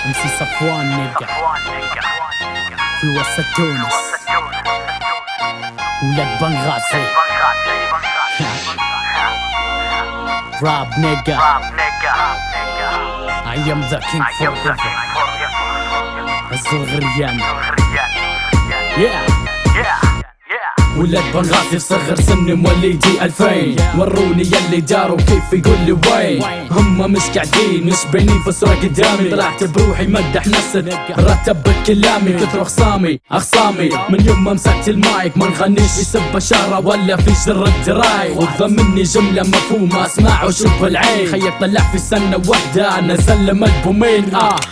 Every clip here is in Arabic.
MC صفوان نيجا في وسط تونس ولاد بنغازي راب نيجا I am the king forever الزغريان ولاد بنغازي صغر سني مواليدي 2000 وروني يلي داروا كيف يقول لي وين هم مش قاعدين مش باينين في الصورة قدامي طلعت بروحي مدح نفسي رتبت كلامي كثر اخصامي من يوم ما مسكت المايك ما نغنيش في سب بشارة ولا في شر الدراي خذ مني جملة مفهومة اسمع وشوف العين خيك طلع في سنة واحدة نزل ألبومين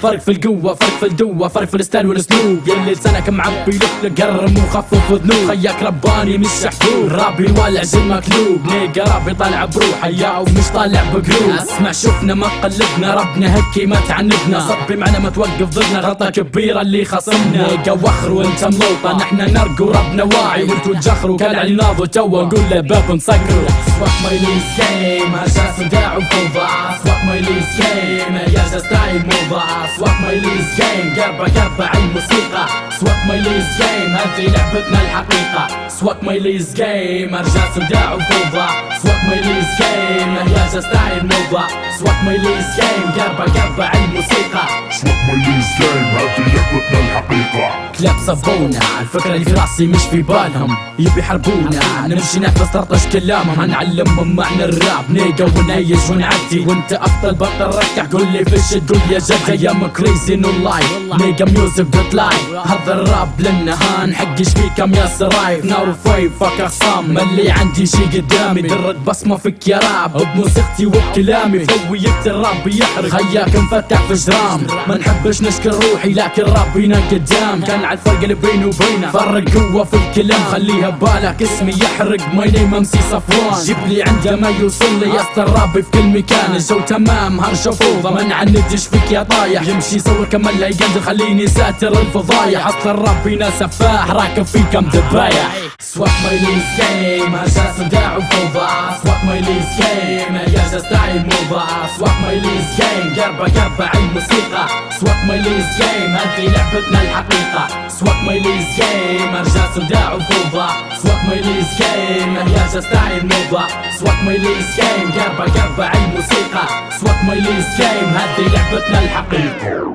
فرق في القوة فرق في الدوة فرق في الستايل والاسلوب يلي لسانك معبي لك قرم وخفف ذنوب خياك رباني مش شحذور رابي الولع زي المكلوب نيجا رابي طالع بروحه يا ومش طالع بقلوب اسمع شوفنا ما قلدنا ربنا هكي ما تعندنا صبي معنا ما توقف ضدنا غلطة كبيرة اللي خصمنا نيجا وخر وانت ملوطة نحنا نرقو ربنا واعي وانتو تجخروا كان علي ناضو توا نقول له باب نسكروا سواك ما يليز جيم هرجا صداع وفوضى سواك ما يليز جيم يا ستايل موضة سواك ما يليز جيم قربة الموسيقى سواك ما يليز جيم هذه لعبتنا الحقيقة سواك ما يليز جيم ارجع صداع وفوضى سواك ما يليز جيم يا ستايل موضة سواك ما يليز جيم قربة الموسيقى سواك ما يليز جيم هذه لعبتنا الحقيقة كلاب صبونا الفكرة اللي في راسي مش في بالهم يبي يحاربونا نمشي نحفظ طرطش كلامهم هنعلمهم معنى الراب نيجا ونعيش ونعدي وانت افضل بطل ركع قول لي فيش تقول يا جد ايام كريزي نو لايف نيجا ميوزك دوت لايف هذا الراب للنهان حقش فيكم يا سرايف نار وفايف فك اخصام اللي عندي شي قدامي درت بصمة فيك يا راب بموسيقتي وبكلامي فويت الراب بيحرق خياك مفتح في جرام ما نحبش نشكر روحي لكن رابينا قدام كان على الفرق اللي بيني وبينه فرق قوة في الكلام خليها ببالك اسمي يحرق ماي نيم MC صفوان جيب لي عنده ما يوصل لي يسطر رابي في كل مكان الجو تمام هرجة فوضى ما نعندش فيك يا طايح يمشي يصور كمل لا يقدر خليني ساتر الفضايح اصل رابينا سفاح راكب فيكم دبايح سواك ما يليز جيم هرجة صداع وفوضى سواك ما يليز جيم يا ستايل موضة سواك ما يليز جيم قربة الموسيقى سواك ما يليز جيم هذه لعبتنا الحقيقة سواك ما يليز جيم ارجع صداع وفوضى سواك ما يليز جيم يا ستايل موضة سواك ما يليز جيم قربة الموسيقى سواك ما يليز جيم هذه لعبتنا الحقيقة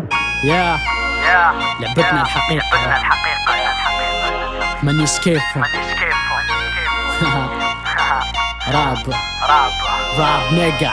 لعبتنا الحقيقة مانيش كيفهم راب نيجا